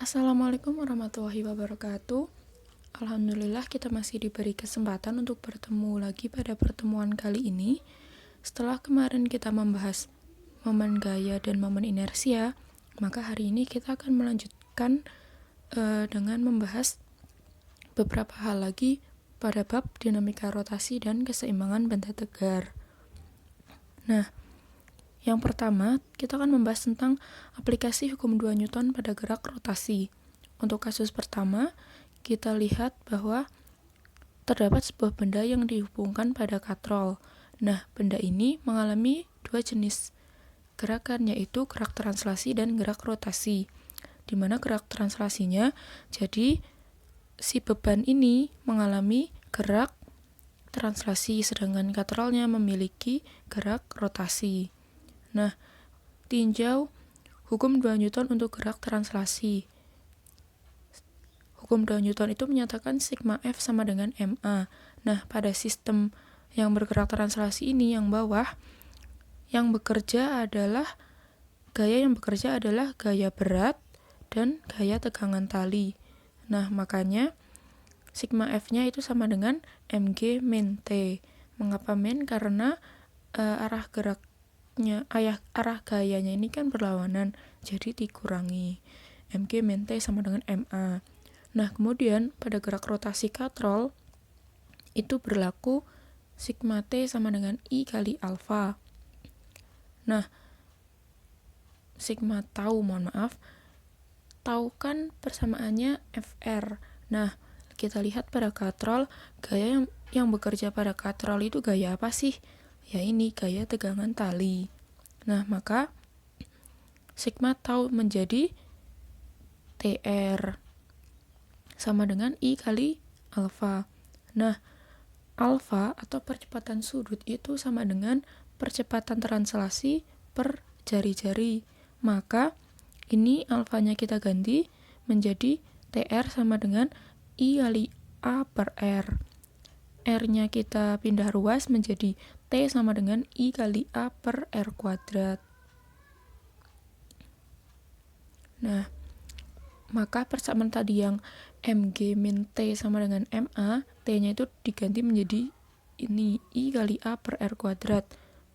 Assalamualaikum warahmatullahi wabarakatuh. Alhamdulillah kita masih diberi kesempatan untuk bertemu lagi pada pertemuan kali ini. Setelah kemarin kita membahas momen gaya dan momen inersia, maka hari ini kita akan melanjutkan dengan membahas beberapa hal lagi pada bab dinamika rotasi dan keseimbangan benda tegar. Nah, yang pertama, kita akan membahas tentang aplikasi hukum 2 Newton pada gerak rotasi. Untuk kasus pertama, kita lihat bahwa terdapat sebuah benda yang dihubungkan pada katrol. Nah, benda ini mengalami dua jenis gerakan, yaitu gerak translasi dan gerak rotasi. Di mana gerak translasinya, jadi si beban ini mengalami gerak translasi, sedangkan katrolnya memiliki gerak rotasi. Nah, tinjau hukum 2 Newton untuk gerak translasi. Hukum 2 Newton itu menyatakan sigma F sama dengan MA. Nah, pada sistem yang bergerak translasi ini yang bawah, yang bekerja adalah gaya berat dan gaya tegangan tali. Nah, makanya sigma F-nya itu sama dengan mg min T. Mengapa min? Karena arah gayanya ini kan berlawanan, jadi dikurangi. mg min T sama dengan ma. Nah, kemudian pada gerak rotasi katrol itu berlaku sigma T sama dengan I kali alfa. Nah, sigma tau kan persamaannya Fr. Nah, kita lihat pada katrol, gaya yang bekerja pada katrol itu gaya apa sih? Ya ini, gaya tegangan tali. Nah, maka sigma tau menjadi TR sama dengan I kali alfa. Nah, alfa atau percepatan sudut itu sama dengan percepatan translasi per jari-jari. Maka ini alfanya kita ganti menjadi TR sama dengan I kali A per R. R-nya kita pindah ruas menjadi T sama dengan I kali A per R kuadrat. Nah, maka persamaan tadi yang mg min T sama dengan ma, T-nya itu diganti menjadi ini I kali A per R kuadrat.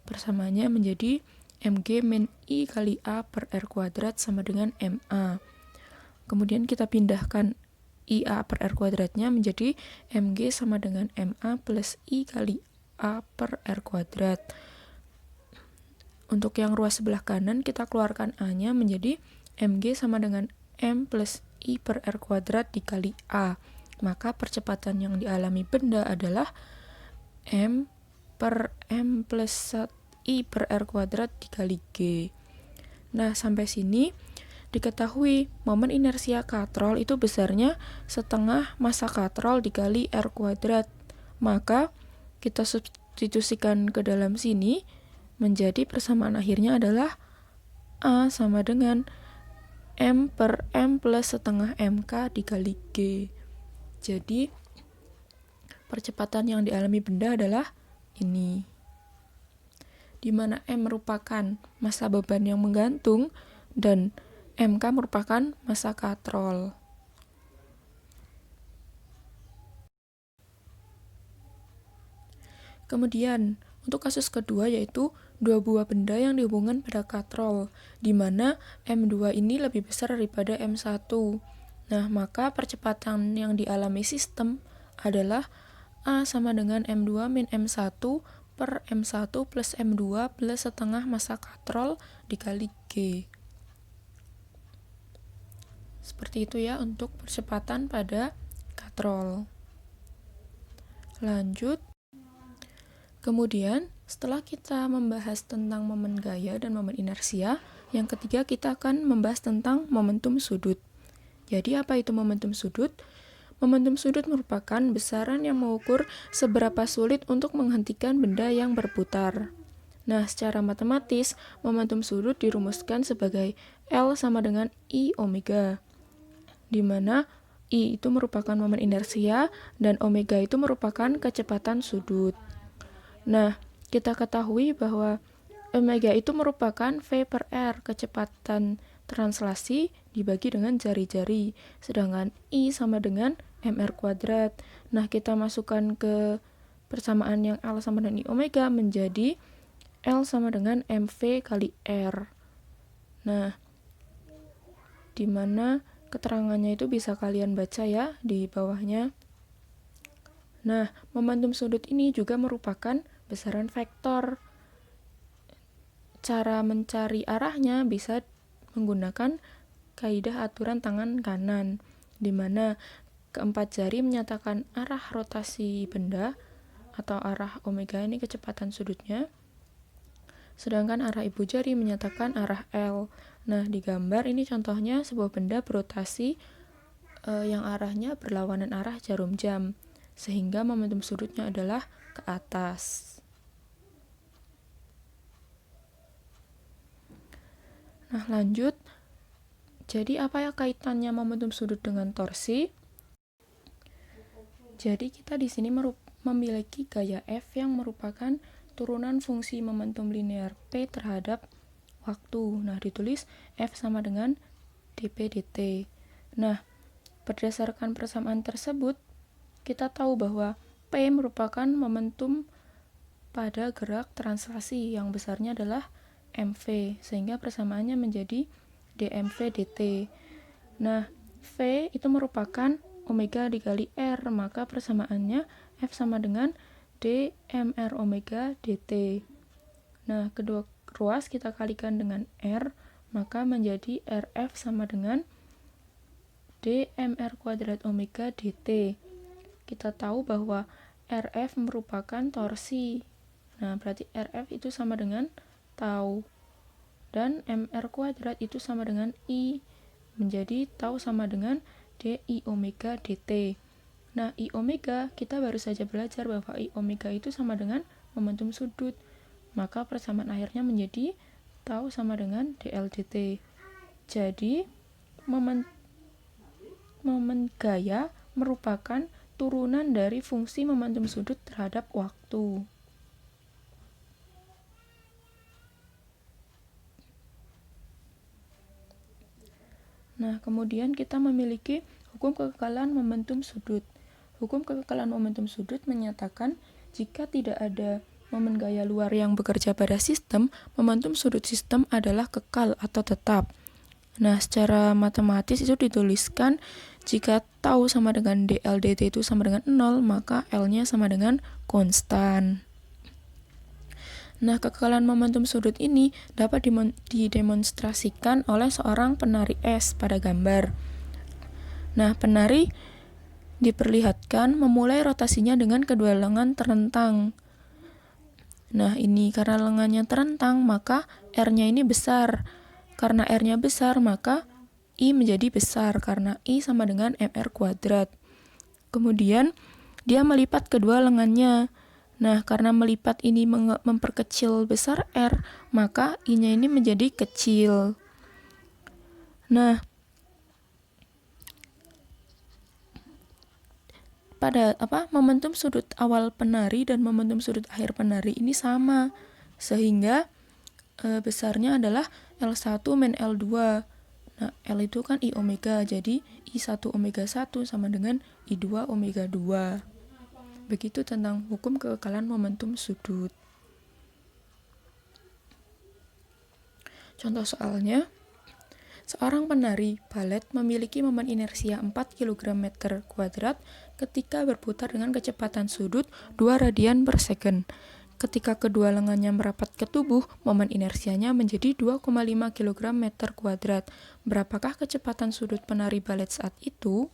Persamaannya menjadi mg min I kali A per R kuadrat sama dengan ma. Kemudian kita pindahkan IA per R kuadratnya menjadi mg sama dengan ma plus I kali A per R kuadrat. Untuk yang ruas sebelah kanan, kita keluarkan A-nya menjadi mg sama dengan m plus I per R kuadrat dikali A. Maka percepatan yang dialami benda adalah m per m plus I per R kuadrat dikali G. Nah, sampai sini diketahui momen inersia katrol itu besarnya setengah massa katrol dikali R kuadrat. Maka kita substitusikan ke dalam sini, menjadi persamaan akhirnya adalah A sama dengan M per M plus setengah MK dikali G. Jadi percepatan yang dialami benda adalah ini, di mana M merupakan massa beban yang menggantung dan MK merupakan massa katrol. Kemudian, untuk kasus kedua yaitu dua buah benda yang dihubungkan pada katrol, di mana M2 ini lebih besar daripada M1. Nah, maka percepatan yang dialami sistem adalah A sama dengan M2 min M1 per M1 plus M2 plus setengah massa katrol dikali G. Seperti itu ya untuk percepatan pada katrol. Lanjut. Kemudian, setelah kita membahas tentang momen gaya dan momen inersia, yang ketiga kita akan membahas tentang momentum sudut. Jadi apa itu momentum sudut? Momentum sudut merupakan besaran yang mengukur seberapa sulit untuk menghentikan benda yang berputar. Nah, secara matematis, momentum sudut dirumuskan sebagai L sama dengan I omega, di mana I itu merupakan momen inersia dan omega itu merupakan kecepatan sudut. Nah, kita ketahui bahwa omega itu merupakan V per R, kecepatan translasi dibagi dengan jari-jari, sedangkan I sama dengan MR kuadrat. Nah, kita masukkan ke persamaan yang L sama dengan I omega menjadi L sama dengan MV kali R. Nah, dimana keterangannya itu bisa kalian baca ya di bawahnya. Nah, momentum sudut ini juga merupakan besaran vektor. Cara mencari arahnya bisa menggunakan kaidah aturan tangan kanan, di mana keempat jari menyatakan arah rotasi benda atau arah omega ini kecepatan sudutnya, sedangkan arah ibu jari menyatakan arah L. Nah, di gambar ini contohnya sebuah benda berotasi yang arahnya berlawanan arah jarum jam, sehingga momentum sudutnya adalah ke atas. Nah, lanjut. Jadi apa ya kaitannya momentum sudut dengan torsi? Jadi kita di sini memiliki gaya F yang merupakan turunan fungsi momentum linear P terhadap waktu. Nah, ditulis F sama dengan dp dt. Nah, berdasarkan persamaan tersebut, kita tahu bahwa P merupakan momentum pada gerak translasi yang besarnya adalah mv, sehingga persamaannya menjadi dmv dt. Nah, V itu merupakan omega dikali R, maka persamaannya F sama dengan dmr omega dt. Nah, kedua ruas kita kalikan dengan R, maka menjadi Rf sama dengan dmr kuadrat omega dt. Kita tahu bahwa Rf merupakan torsi. Nah, berarti Rf itu sama dengan tau. Dan mr kuadrat itu sama dengan I. Menjadi tau sama dengan di omega dt. Nah, I omega kita baru saja belajar bahwa I omega itu sama dengan momentum sudut. Maka persamaan akhirnya menjadi tau sama dengan dl dt. Jadi, momen gaya merupakan turunan dari fungsi momentum sudut terhadap waktu. Nah, kemudian kita memiliki hukum kekekalan momentum sudut. Hukum kekekalan momentum sudut menyatakan jika tidak ada momen gaya luar yang bekerja pada sistem, momentum sudut sistem adalah kekal atau tetap. Nah, secara matematis itu dituliskan jika tau sama dengan dl dt itu sama dengan 0, maka L-nya sama dengan konstan. Nah, kekekalan momentum sudut ini dapat didemonstrasikan oleh seorang penari es pada gambar. Nah, penari diperlihatkan memulai rotasinya dengan kedua lengan terentang. Nah, ini karena lengannya terentang, maka R-nya ini besar. Karena R-nya besar, maka I menjadi besar, karena I sama dengan MR kuadrat. Kemudian, dia melipat kedua lengannya. Nah, karena melipat ini memperkecil besar R, maka I-nya ini menjadi kecil. Nah, pada momentum sudut awal penari dan momentum sudut akhir penari ini sama, sehingga besarnya adalah L1 min L2. Nah, L itu kan I omega, jadi I1 omega 1 sama dengan I2 omega 2. Begitu tentang hukum kekekalan momentum sudut. Contoh soalnya, seorang penari balet memiliki momen inersia 4 kg meter kuadrat ketika berputar dengan kecepatan sudut 2 radian per second. Ketika kedua lengannya merapat ke tubuh, momen inersianya menjadi 2,5 kg meter kuadrat. Berapakah kecepatan sudut penari balet saat itu?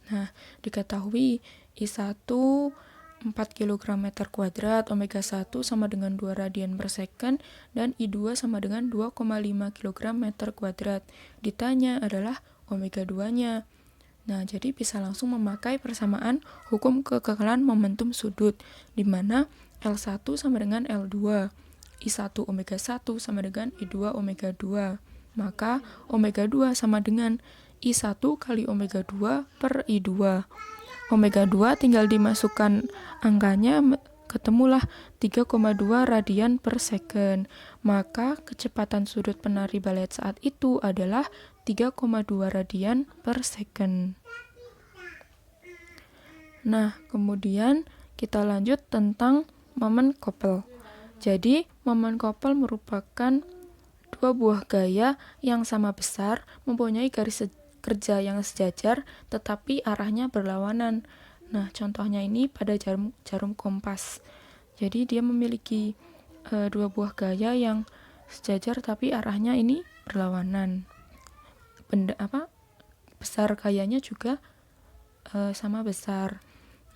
Nah, diketahui I1 4 kg meter kuadrat, omega 1 sama dengan 2 radian per second, dan I2 sama dengan 2,5 kg meter kuadrat. Ditanya adalah omega 2-nya. Nah, jadi bisa langsung memakai persamaan hukum kekekalan momentum sudut, di mana L1 sama dengan L2, I1 omega 1 sama dengan I2 omega 2. Maka omega 2 sama dengan I1 kali omega 2 per I2. Omega 2 tinggal dimasukkan angkanya ketemulah 3,2 radian per second. Maka kecepatan sudut penari balet saat itu adalah 3,2 radian per second. Nah, kemudian kita lanjut tentang momen couple. Jadi, momen couple merupakan dua buah gaya yang sama besar, mempunyai garis kerja yang sejajar, tetapi arahnya berlawanan. Nah, contohnya ini pada jarum kompas. Jadi dia memiliki dua buah gaya yang sejajar tapi arahnya ini berlawanan. Besar gayanya juga sama besar.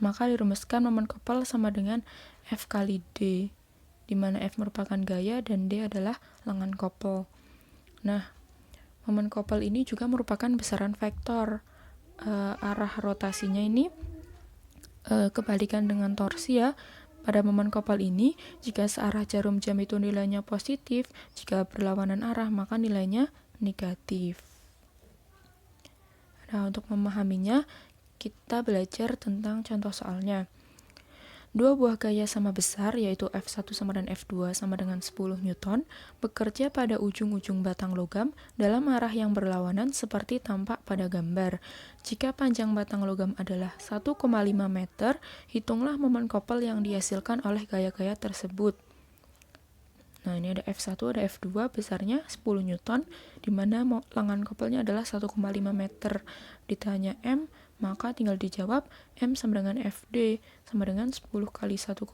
Maka dirumuskan momen couple sama dengan F kali D, di mana F merupakan gaya dan D adalah lengan couple. Nah, momen couple ini juga merupakan besaran vektor. Arah rotasinya ini kebalikan dengan torsi ya. Pada momen couple ini, jika searah jarum jam itu nilainya positif, jika berlawanan arah maka nilainya negatif. Nah, untuk memahaminya, kita belajar tentang contoh soalnya. Dua buah gaya sama besar, yaitu F1 sama dan F2 sama dengan 10 Newton, bekerja pada ujung-ujung batang logam dalam arah yang berlawanan seperti tampak pada gambar. Jika panjang batang logam adalah 1,5 meter, hitunglah momen couple yang dihasilkan oleh gaya-gaya tersebut. Nah, ini ada F1, ada F2, besarnya 10 Newton, di mana lengan couple-nya adalah 1,5 meter. Ditanya M, maka tinggal dijawab M sama dengan FD sama dengan 10 kali 1,5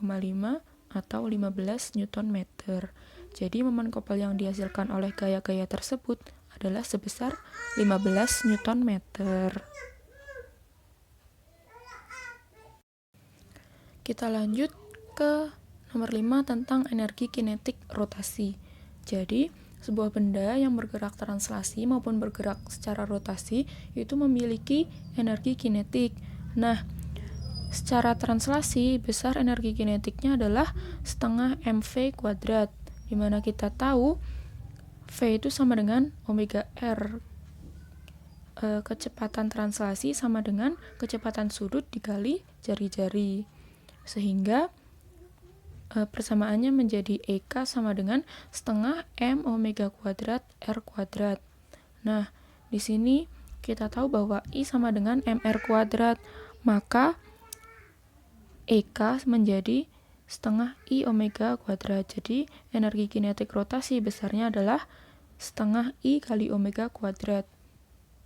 atau 15 Newton meter. Jadi momen couple yang dihasilkan oleh gaya-gaya tersebut adalah sebesar 15 Newton meter. Kita lanjut ke nomor 5 tentang energi kinetik rotasi. Jadi sebuah benda yang bergerak translasi maupun bergerak secara rotasi itu memiliki energi kinetik. Nah, secara translasi besar energi kinetiknya adalah setengah mv kuadrat, di mana kita tahu V itu sama dengan omega R. Kecepatan translasi sama dengan kecepatan sudut dikali jari-jari, sehingga persamaannya menjadi EK sama dengan setengah M omega kuadrat R kuadrat. Nah, di sini kita tahu bahwa I sama dengan MR kuadrat, maka EK menjadi setengah I omega kuadrat. Jadi, energi kinetik rotasi besarnya adalah setengah I kali omega kuadrat,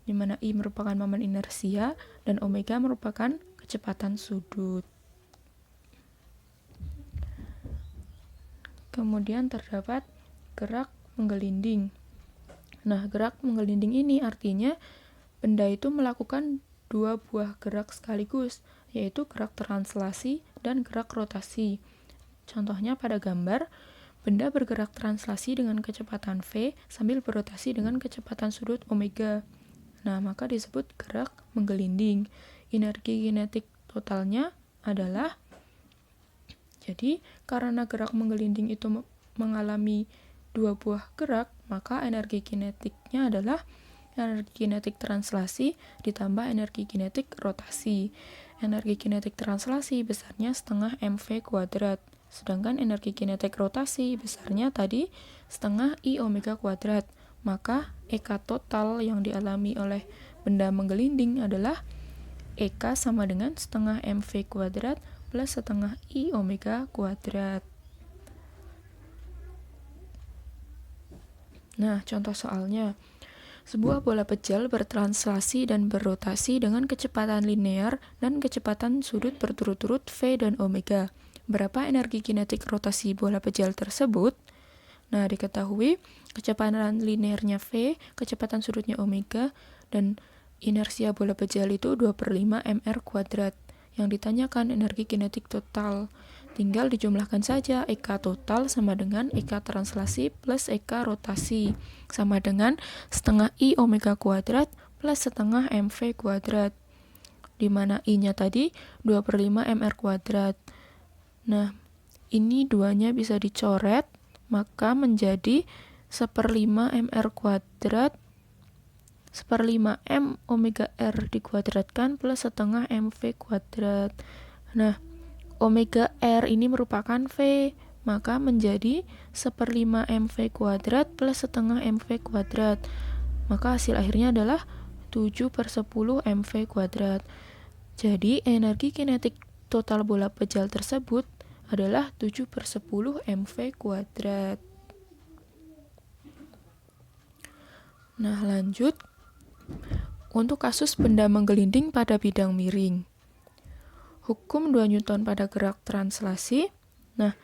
di mana I merupakan momen inersia dan omega merupakan kecepatan sudut. Kemudian terdapat gerak menggelinding. Nah, gerak menggelinding ini artinya benda itu melakukan dua buah gerak sekaligus, yaitu gerak translasi dan gerak rotasi. Contohnya pada gambar, benda bergerak translasi dengan kecepatan V sambil berotasi dengan kecepatan sudut omega. Nah, maka disebut gerak menggelinding. Energi kinetik totalnya adalah, jadi karena gerak menggelinding itu mengalami dua buah gerak, maka energi kinetiknya adalah energi kinetik translasi ditambah energi kinetik rotasi. Energi kinetik translasi besarnya setengah mv kuadrat, sedangkan energi kinetik rotasi besarnya tadi setengah I omega kuadrat. Maka EK total yang dialami oleh benda menggelinding adalah EK sama dengan setengah mv kuadrat plus setengah I omega kuadrat. Nah, contoh soalnya. Sebuah bola pejal bertranslasi dan berrotasi dengan kecepatan linear dan kecepatan sudut berturut-turut V dan omega. Berapa energi kinetik rotasi bola pejal tersebut? Nah, diketahui kecepatan linearnya V, kecepatan sudutnya omega, dan inersia bola pejal itu 2/5 mr kuadrat. Yang ditanyakan energi kinetik total. Tinggal dijumlahkan saja, EK total sama dengan EK translasi plus EK rotasi, sama dengan setengah I omega kuadrat plus setengah mv kuadrat, di mana I-nya tadi 2/5 mr kuadrat. Nah, ini duanya bisa dicoret, maka menjadi 1/5 mr kuadrat 1/5 M omega R dikuadratkan plus setengah MV kuadrat. Nah, omega R ini merupakan V, maka menjadi 1/5 mv kuadrat plus setengah mv kuadrat. Maka hasil akhirnya adalah 7/10 mv kuadrat. Jadi energi kinetik total bola pejal tersebut adalah 7/10 mv kuadrat. Nah, lanjut. Untuk kasus benda menggelinding pada bidang miring. Hukum 2 Newton pada gerak translasi. Nah,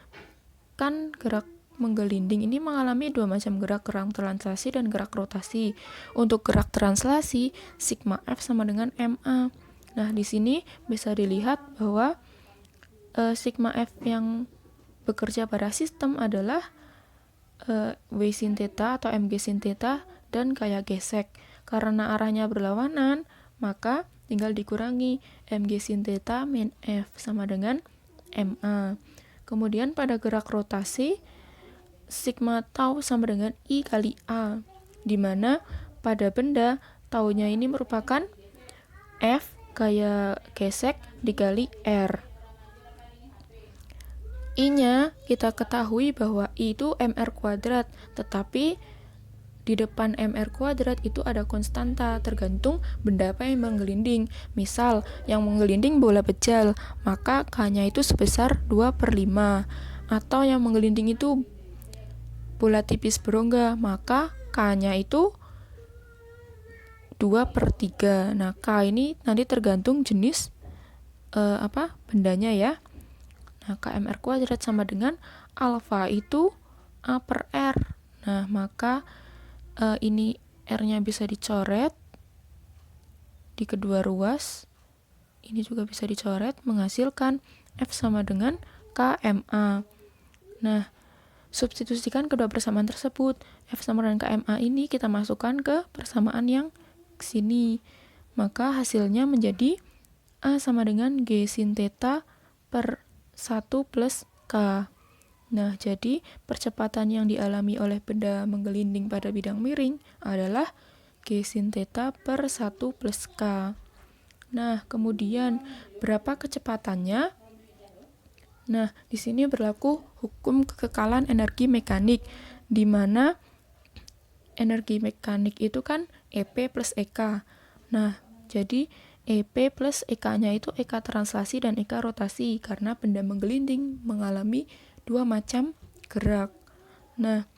kan gerak menggelinding ini mengalami 2 macam gerak translasi dan gerak rotasi. Untuk gerak translasi, sigma F sama dengan MA. Nah, di sini bisa dilihat bahwa sigma F yang bekerja pada sistem adalah W sin theta atau mg sin theta dan kayak gesek. Karena arahnya berlawanan, maka tinggal dikurangi mg sin theta min F sama dengan MA. Kemudian pada gerak rotasi, sigma tau sama dengan I kali A, di mana pada benda taunya ini merupakan F kayak gesek dikali R. I-nya kita ketahui bahwa I itu mr kuadrat, tetapi di depan mr kuadrat itu ada konstanta tergantung benda apa yang menggelinding. Misal, yang menggelinding bola pejal, maka K-nya itu sebesar 2/5. Atau yang menggelinding itu bola tipis berongga, maka K-nya itu 2/3. Nah, K ini nanti tergantung jenis bendanya ya. Nah, KMR kuadrat sama dengan alfa itu A per R. Nah, maka ini R-nya bisa dicoret di kedua ruas. Ini juga bisa dicoret, menghasilkan F sama dengan KMA. Nah, substitusikan kedua persamaan tersebut. F sama dengan KMA ini kita masukkan ke persamaan yang sini. Maka hasilnya menjadi A sama dengan G sin theta per 1 plus K. Nah, jadi percepatan yang dialami oleh benda menggelinding pada bidang miring adalah G sin theta per 1 plus K. Nah, kemudian berapa kecepatannya? Nah, di sini berlaku hukum kekekalan energi mekanik, di mana energi mekanik itu kan EP plus EK. Nah, jadi EP plus EK-nya itu EK translasi dan EK rotasi, karena benda menggelinding mengalami 2 macam gerak. Nah,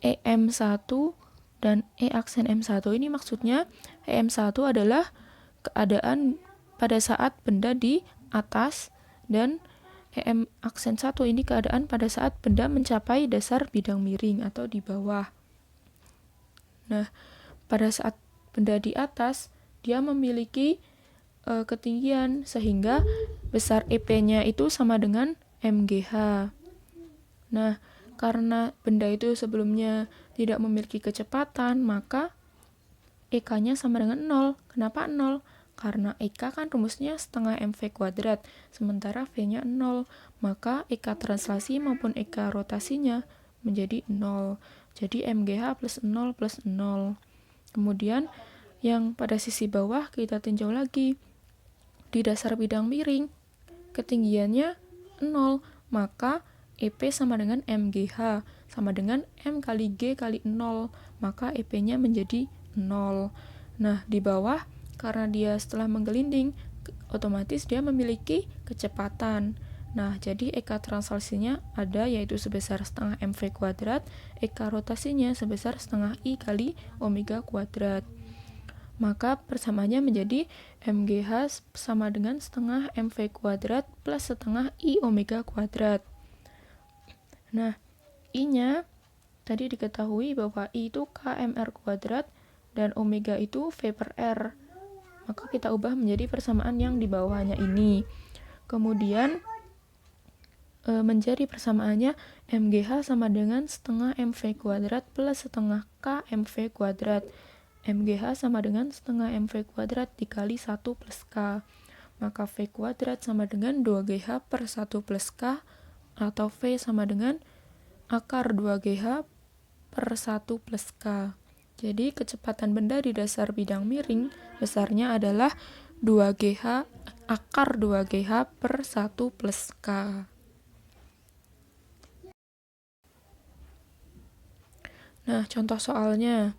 EM1 dan E aksen M1 ini maksudnya EM1 adalah keadaan pada saat benda di atas, dan EM aksen 1 ini keadaan pada saat benda mencapai dasar bidang miring atau di bawah. Nah, pada saat benda di atas, dia memiliki ketinggian, sehingga besar EP-nya itu sama dengan MGH. Nah, karena benda itu sebelumnya tidak memiliki kecepatan, maka EK-nya sama dengan 0. Kenapa 0? Karena EK kan rumusnya setengah mv kuadrat, sementara V-nya 0. Maka EK translasi maupun EK rotasinya menjadi 0. Jadi MGH plus 0 plus 0. Kemudian yang pada sisi bawah kita tinjau lagi. Di dasar bidang miring, ketinggiannya 0, maka EP sama dengan MGH, sama dengan M kali G kali 0, maka EP-nya menjadi 0. Nah, di bawah, karena dia setelah menggelinding, otomatis dia memiliki kecepatan. Nah, jadi EK translasinya ada, yaitu sebesar setengah mv kuadrat, EK rotasinya sebesar setengah I kali omega kuadrat. Maka persamaannya menjadi MGH sama dengan setengah mv kuadrat plus setengah I omega kuadrat. Nah, I-nya tadi diketahui bahwa I itu KMR kuadrat dan omega itu V per R. Maka kita ubah menjadi persamaan yang di bawahnya ini. Kemudian menjadi persamaannya MGH sama dengan setengah mv kuadrat plus setengah K mv kuadrat. MGH sama dengan setengah mv kuadrat dikali 1 plus K. Maka V kuadrat sama dengan 2GH per 1 plus K, atau V sama dengan akar 2GH per 1 plus K. Jadi kecepatan benda di dasar bidang miring besarnya adalah 2GH akar 2GH per 1 plus K. Nah, contoh soalnya.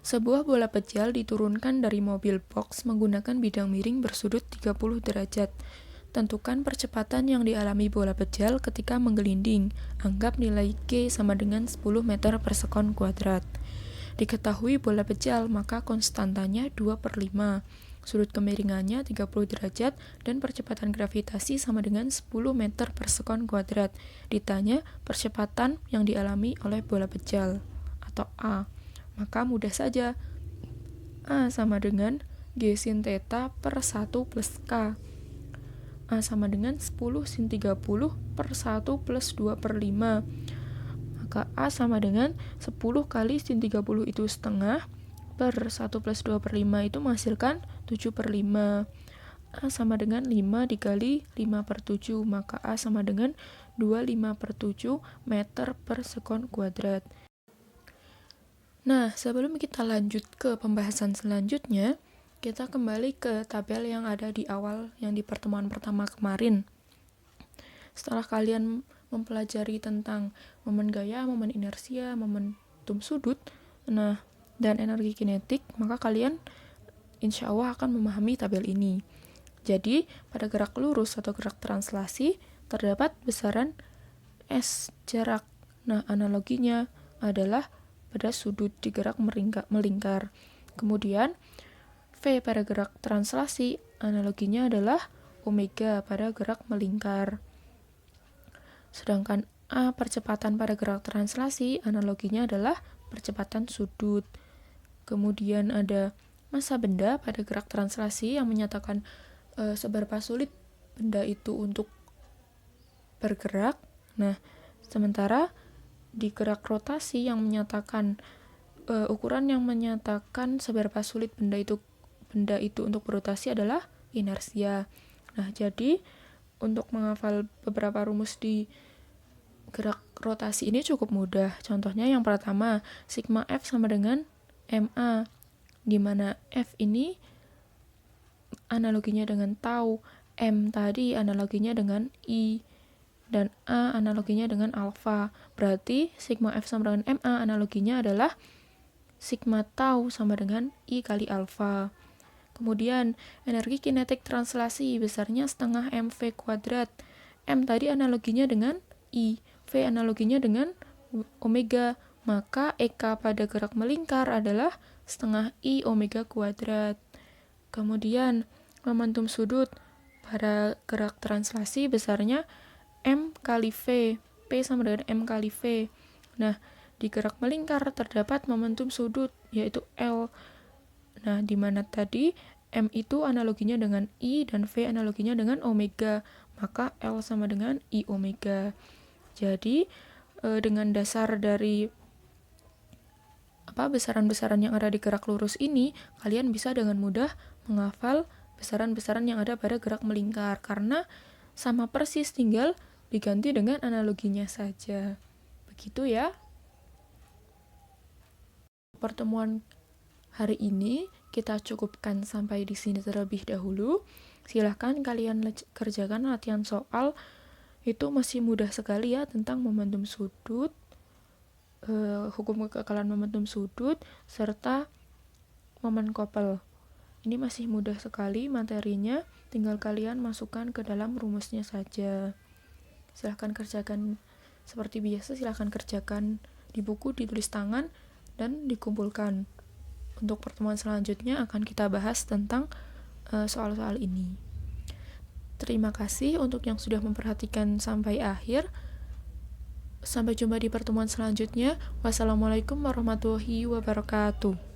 Sebuah bola pejal diturunkan dari mobil box menggunakan bidang miring bersudut 30 derajat. Tentukan percepatan yang dialami bola pejal ketika menggelinding. Anggap nilai G sama dengan 10 meter per sekon kuadrat. Diketahui bola pejal, maka konstantanya 2/5. Sudut kemiringannya 30 derajat dan percepatan gravitasi sama dengan 10 meter per sekon kuadrat. Ditanya percepatan yang dialami oleh bola pejal atau A. Maka mudah saja. A sama dengan G sin theta per 1 plus K. A sama dengan 10 sin 30 per 1 plus 2/5. Maka A sama dengan 10 kali sin 30 itu setengah per 1 plus 2/5 itu menghasilkan 7/5. A sama dengan 5 dikali 5/7. Maka A sama dengan 25/7 meter per sekon kuadrat. Nah, sebelum kita lanjut ke pembahasan selanjutnya, kita kembali ke tabel yang ada di awal yang di pertemuan pertama kemarin. Setelah kalian mempelajari tentang momen gaya, momen inersia, momentum sudut, dan energi kinetik, maka kalian insya Allah akan memahami tabel ini. Jadi, pada gerak lurus atau gerak translasi, terdapat besaran S jarak. Nah, analoginya adalah pada sudut di gerak melingkar. Kemudian, V pada gerak translasi, analoginya adalah omega pada gerak melingkar. Sedangkan A percepatan pada gerak translasi, analoginya adalah percepatan sudut. Kemudian ada massa benda pada gerak translasi yang menyatakan seberapa sulit benda itu untuk bergerak. Nah, sementara di gerak rotasi yang menyatakan ukuran yang menyatakan seberapa sulit benda itu untuk berotasi adalah inersia. Nah, jadi untuk menghafal beberapa rumus di gerak rotasi ini cukup mudah. Contohnya yang pertama, sigma F sama dengan MA, di mana F ini analoginya dengan tau, M tadi analoginya dengan I, dan A analoginya dengan alfa. Berarti sigma F sama dengan MA analoginya adalah sigma tau sama dengan I kali alfa. Kemudian energi kinetik translasi besarnya setengah mv kuadrat. M tadi analoginya dengan I, V analoginya dengan omega. Maka EK pada gerak melingkar adalah setengah I omega kuadrat. Kemudian momentum sudut pada gerak translasi besarnya M kali V, P sama dengan M kali V. Nah, di gerak melingkar terdapat momentum sudut, yaitu L. Nah, di mana tadi M itu analoginya dengan I dan V analoginya dengan omega, maka L sama dengan I omega. Jadi, dengan dasar dari besaran-besaran yang ada di gerak lurus ini, kalian bisa dengan mudah menghafal besaran-besaran yang ada pada gerak melingkar, karena sama persis, tinggal diganti dengan analoginya saja. Begitu ya. Pertemuan hari ini kita cukupkan sampai di sini terlebih dahulu. Silahkan kalian kerjakan latihan soal. Itu masih mudah sekali ya, tentang momentum sudut, hukum kekekalan momentum sudut, serta momen Koppel. Ini masih mudah sekali materinya, tinggal kalian masukkan ke dalam rumusnya saja. Silahkan kerjakan seperti biasa, silahkan kerjakan di buku, ditulis tangan, dan dikumpulkan. Untuk pertemuan selanjutnya akan kita bahas tentang soal-soal ini. Terima kasih untuk yang sudah memperhatikan sampai akhir. Sampai jumpa di pertemuan selanjutnya. Wassalamualaikum warahmatullahi wabarakatuh.